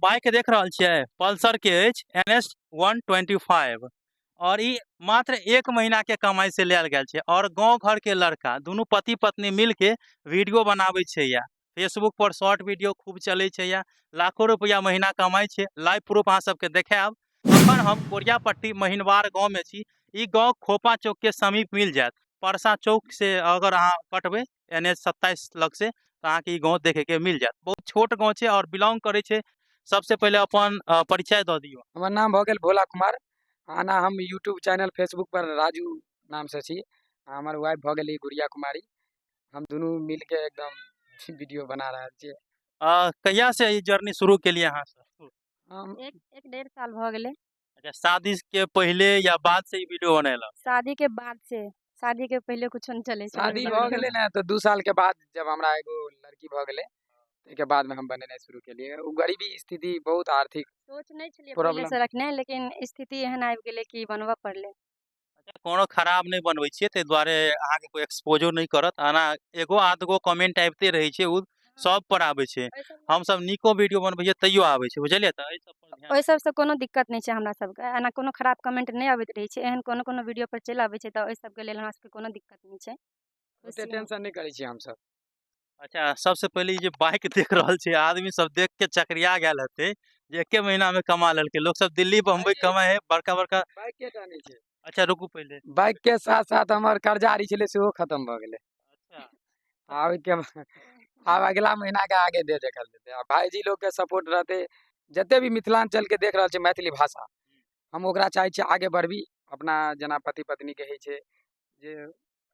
Bike देख रहल छियै पल्सर के अछि NS 125 और ई मात्र 1 महीना के कमाई से लेल गेल छै और गांव घर के लड़का दुनू पति पत्नी मिल के वीडियो बनाबै छै या फेसबुक पर शॉर्ट वीडियो खूब चलै छै या लाखों रुपया महीना कमाई छै। लाइव प्रूफ अहाँ सबके देखायब। अखन हम कोरियापट्टी महिनवार गांव में छी। ई गांव खोपा चौक के समीप मिल जायत। परसा चौक से अगर अहाँ कटबै NH 27 लग से तो अहाँ के ई गांव देखे के मिल जायत। बहुत छोट गांव छै और बिलोंग करे छै। सबसे पहले अपन परिचय दऽ दियौ। हमर नाम भऽ गेल भोला कुमार। आना हम यूट्यूब चैनल फेसबुक पर राजू नाम से छी। हमर वाइफ भऽ गेली गुड़िया कुमारी। हम दुनू मिल के एकदम वीडियो बना रहल छियै। कहिया से ई जर्नी शुरू केलिए अहाँ सब? हम एक एक 1.5 साल भ गेले। अच्छा, शादी के पहले या बाद से ई वीडियो बनेला? शादी के बाद से। शादी के पहले कुछो नहीं चले छले शादी वीडियो। भऽ गेलै ने तो 2 साल के बाद जब हमरा एगो लड़की भऽ गेलै के बाद में हम बनेनाइ शुरू केलिए। उ गरीबी स्थिति बहुत आर्थिक सोच नहीं छलिए पहले प्रॉब्लम से रखने, लेकिन स्थिति एहन आबि गेले कि बनबऽ पड़ले। अच्छा, कोनो खराब नहीं बनबै छियै तै दुआरे अहाँ के कोई एक्सपोजो नहीं करत। आना एगो आधगो कमेंट आबिते रहै छै, उ सब पर आबै छै। हम सब नीको वीडियो बनबै छियै तैयो आबै छै, बुझलियै? त एहि सब पर ध्यान ओइ सब से कोनो दिक्कत नहीं छै हमरा सबके। एना कोनो खराब कमेंट नहीं आबैत रहै छै। एहन कोनो वीडियो पर चलि आबै छै त ओइ सब के लेल हमरा सबके कोनो दिक्कत नहीं छै। ओते टेंशन नहीं करै छियै हम सब। अच्छा, सबसे पहले ई जे बाइक देख रहल छै आदमी सब देख के चकरिया गेल हेतै जे एके महीना में कमा लेलकै। लोग सब दिल्ली बम्बई कमाए है बड़का-बड़का। बाइक के टा नहीं छै। अच्छा रुकू पहले। बाइक के साथ-साथ हमर कर्जा आरी छलै सेहो खत्म भऽ गेलै। अच्छा, आब के आब अगला महीना के आगे दे देखल जेतै। आ भाईजी लोग के सपोर्ट रहते, जते भी मिथिलांचल के देख रहल छै मैथिली भाषा, हम ओकरा चाहै छियै आगे बढ़बी। अपना जेना पति पत्नी के होइ छै जे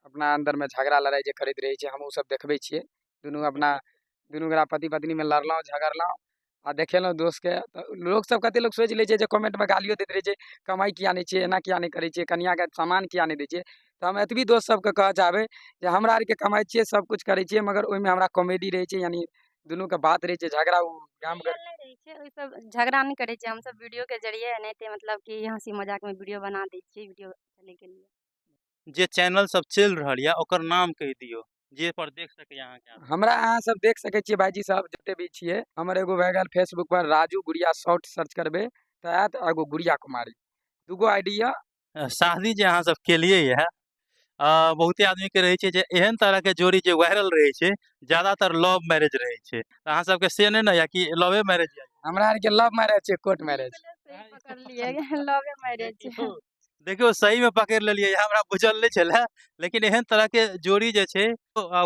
अपना अंदर में झगड़ा लड़ाई जे करैत रहै छै, हम उ सब देखबै छियै। दुनू अपना दुनू गोरा पति पत्नी में लड़लहुँ झगड़लहुँ आ देखेलहुँ दोस्त के। त लोग सब कते लोग सोचि लै छै जे कमेंट में गालियो दैत रहै छै, कमाई किया नहीं छियै, एना किया नहीं करै छियै, कनिया के सामान किया नहीं दै छियै। त हम एतबी दोस्त सबके कहऽ चाहबै जे हमरा आर के कमाई छियै, सब कुछ करै छियै, मगर ओइ में हमरा कॉमेडी रहै छै, यानी दुनू के बात रहै छै, झगड़ा उ गाम घर रियल नहीं रहे छै। ओइ सब झगड़ा नहीं करे छै। हम सब वीडियो के जरिए एनाहिते मतलब कि हँसी मजाक में वीडियो बना दै छियै वीडियो चले के लिए। जे चैनल सब चलि रहल या ओकर नाम कहि दियौ जे पर देख सकैया अहाँ के। हमरा अहाँ सब देख सकै छियै भाईजी साहब जते भी छियै। हमर एगो भए गेल फेसबुक पर राजू गुड़िया शॉर्ट सर्च करबै त आयत, एगो गुड़िया कुमारी। दूगो आईडी या। शादी जे अहाँ सब केलिए या बहुते आदमी के रहे छै जे एहन तरह के जोड़ी जे वायरल रहे छै, ज्यादातर लव मैरिज रहे छै। अहाँ सब के से नहीं न या कि लवे मैरिज या? हमरा आर के लव मैरिज छै, कोर्ट मैरिज। सही पकड़ लिए लवे मैरिज छै। देखियो देखियो, सही में पकड़ लेलिए। हमरा बुझल नहीं छले, लेकिन एहन तरह के जोड़ी जे छै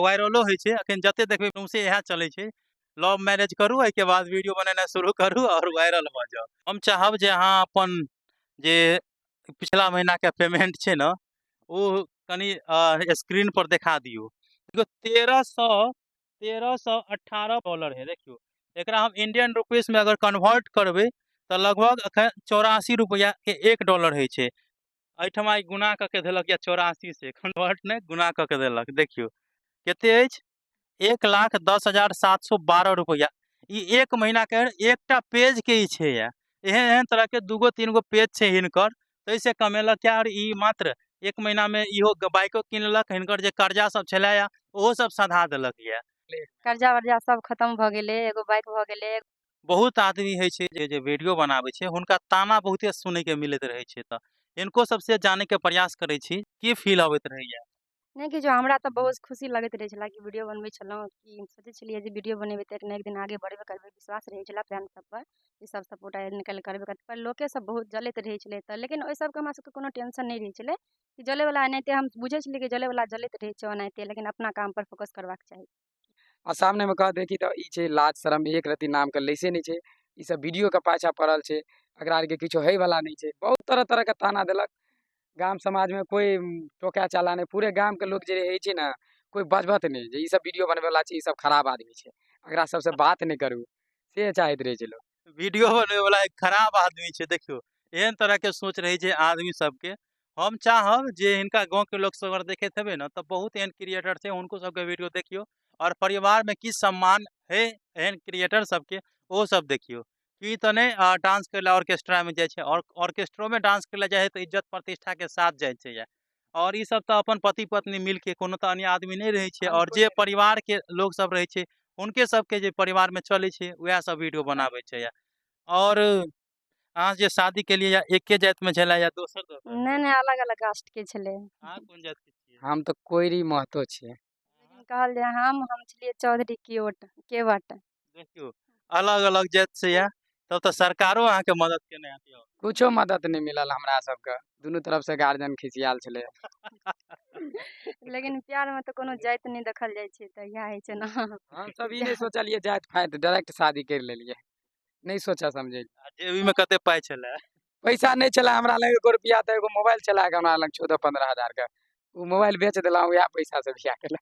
वायरलो होइ छै। अखन जते देखबै सौंसे इएह चलै छै, लव मैरिज करू एहि के बाद वीडियो बनेनाइ शुरू करू और वायरल भ जाउ। हम चाहब जे अहाँ अपन जे पिछला महीना के पेमेंट छै न उ कनी स्क्रीन पर देखा दियौ। देखियो $1318 है। देखियो एकरा हम इंडियन रुपीस में अगर कन्वर्ट करबै त लगभग अखन 84 रुपया के $1 होइ छै। एहिठमा ई गुना क के देलक या 84 से, कन्वर्ट नहीं गुना क के देलक। देखियो कते अछि, 1,10,712 रुपया। ई 1 महीना के एकटा पेज के ई छै या। एहन एहन तरह के दूगो तीन गो पेज छै हिनकर, तै से कमेलक या। और ई मात्र 1 महीना में इहो बाइको कीन लेलक। हिनकर जे कर्जा सब छले या ओहो सब सधा देलक या। कर्जा वर्जा सब खत्म भ गेले, एगो बाइक भ गेले। बहुत आदमी है छै जे वीडियो बनाबै छै, हुनका ताना बहुते सुनै के मिलैत रहै छै। त इनको सबसे जाने के प्रयास करै छी की फील अबैत रहैया। नहीं कि जो हमरा तो बहुत खुशी लगैत रहे छला कि वीडियो बनबै छलहुँ, कि सोचै छलियै जे वीडियो बनेबै त एक न एक दिन आगे बढ़बे करबै। विश्वास रहै छला फ्रेंड सब पर कि सब सपोर्ट आइ निकल करबे करतै। पर लोके सब बहुत जलैत रहै छलै त, लेकिन ओइ सबके हमरा सबके कोनो टेंशन नहीं रहै छलै कि जले वाला एनाहिते हम बुझै छलियै कि जले वाला जलैत रहै छै ओनाहिते, लेकिन अपना काम पर फोकस करबाक चाही। आ सामने में कह देखी त ई छै लाज शरम एक रत्ती नाम के लैसे नहीं छै। ई सब वीडियो के पाछा पड़ल छै, एकरा आर के किछो होय वाला नहीं छै। बहुत तरह तरह के ताना देलक। गाम समाज में कोई टोका चाला नहीं। पूरे गाम के लोग जे रहै छै न, कोई बजबत नहीं जे ई सब वीडियो बनबै वाला छै, ई सब खराब आदमी छै, एकरा सबसे बात नहीं करू, से चाहैत रहै छै लोग। वीडियो बनबै वाला एक खराब आदमी छै। देखियो एहन तरह के सोच रही छै आदमी सबके। हम चाहब जे हिनका गांव के लोग सब अगर देखैत हेबै न त बहुत एहन क्रिएटर छै, हुनको सबके वीडियो देखियो और परिवार में की सम्मान है एहन क्रिएटर सबके ओहो सब देखियो। ई त नहीं डांस करे ला ऑर्केस्ट्रा में जाइ छै, और ऑर्केस्ट्रो में डांस करे ला जाइ है त इज्जत प्रतिष्ठा के साथ जाइ छै या। और ई सब त अपन पति पत्नी मिल के, कोनो त अन्य आदमी नहीं रहे छै। हम और कोई जे नहीं रहे। परिवार के लोग सब रहे छै हुनके सबके जे परिवार में चलै छै वएह सब वीडियो बनाबै छै या। और अहाँ जे शादी के लिए या एके जाति में छला या दोसर दोसर नहीं अलग अलग कास्ट के छले, अहाँ कोन जाति के छियै हम तो कोइरी महतो छियै। लेकिन कहल जाय हम छलियै चौधरी केवट। देखियो अलग अलग जाति से या तब तो सरकारो अहाँ के मदद केने हतियो कुछो मदद नहीं मिलल हमरा सबके, दुनू तरफ से गार्जियन खिसियाल छले। लेकिन प्यार में तो कोनो जाति नहीं देखल जाय छै, त इएह होइ छै ना। हम सब ई नहीं सोचलिए जाति फाइत, डायरेक्ट शादी कर लेलिए, नहीं सोचा समझे। जेबी में कते पाई छले पैसा नहीं चला हमरा लग, एगो रुपया तो एगो मोबाइल चला के हमरा लग 14-15 हजार का, वो मोबाइल बेच दिला, वह पैसा से बियाह केला।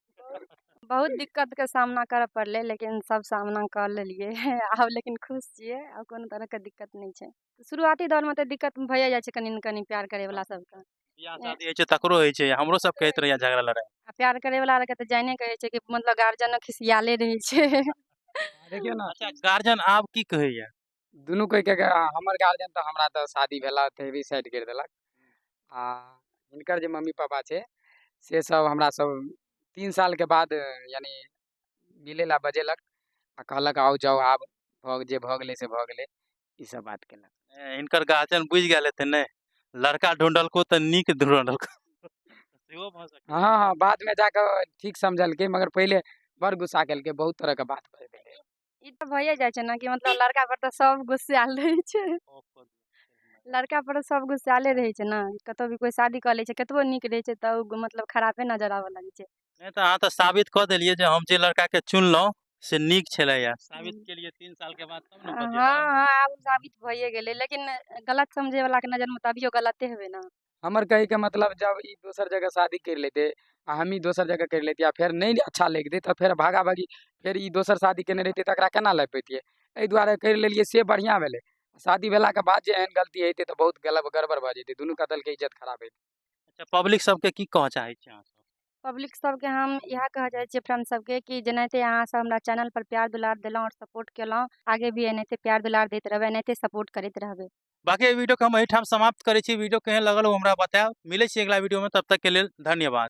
बहुत दिक्कत के सामना करे पड़ले, लेकिन सब सामना कर लेलिए। अब लेकिन खुश छियै, अब कोनो तरह के दिक्कत नहीं छै। शुरुआती दौर में तो दिक्कत भइए जाइ छै कनी न कनी प्यार करे वाला सबके। बियाह शादी होइ छै तकरो होइ छै, हमरो सब कहैत रहिया झगड़ा लड़ाई आ प्यार करे वाला के तो जाने कहे छै कि मतलब गार्जियन खिसियाले रहे छै। देखियो ना, अच्छा गार्जियन आब की कहैया दुनू कोई के हमर गार्जियन तो हमरा तो शादी भेला ते भी साइड कर देलक, आ हिनकर जे मम्मी पापा छै से सब हमरा सब 3 साल के बाद यानी मिले ला बजेलक, आ कहलक आओ जाओ आब जे भ गेलै से भ गेलै, ई सब बात केलक। हिनकर गार्जियन बुझि गेल हेतै नै लड़का ढूंढलको त नीक ढूंढलको सेहो भ सकै हाँ हाँ, बाद में जाकर ठीक समझलकै, मगर पहले बड़ गुस्सा केलकै, बहुत तरह के बात कर देलै। ई तो भइए जाइ छै ना कि मतलब लड़का पर तो सब गुस्साल रहे छै। लड़का पर तो सब गुस्साले रहे छै ना, कतौ भी कोई शादी कर ले छै, कतबो नीक रहे छै त उ मतलब खराबे नजर आवे लागे छै। नहीं तो अहाँ तो साबित क देलिए जे हम जे लड़का के चुनलौं से नीक छलैया, साबित केलिए 3 साल के बाद तब न हाँ बजेलौं हाँ, आब साबित भइए गेलै, लेकिन गलत समझे वाला के नजर में तो अभियो गलते हेबे ना। हमर कहे के मतलब जब ई दोसर जगह शादी कर लेते, आ हम ही दोसर जगह कर लेती, आ फिर नहीं अच्छा लगते तो फिर भागा भागी फिर ई दोसर शादी केने रहते तकरा केना लग पैतिए, एहि दुआरे कर लेलिए से बढ़िया भेलै। शादी भेला के बाद जे एहन गलती हेतै तो बहुत गड़बड़ भ जेतै, दुनू कतल के इज्जत खराब हेतै। अच्छा पब्लिक सबके की कह चाहै छी अहाँ सब पब्लिक सबके हम इएह कह चाहै छियै फ्रेंड सबके कि जेनाहिते अहाँ सब हमरा चैनल पर प्यार दुलार देलहुँ और सपोर्ट केलहुँ, आगे भी एनाहिते प्यार दुलार दैत रहबै, एनाहिते सपोर्ट करैत रहबै। बाकी एहि वीडियो के हम एहिठाम समाप्त करै छी। वीडियो केहन लगल ओ हमरा बतायब। मिलै छी अगला वीडियो में, तब तक के लेल धन्यवाद।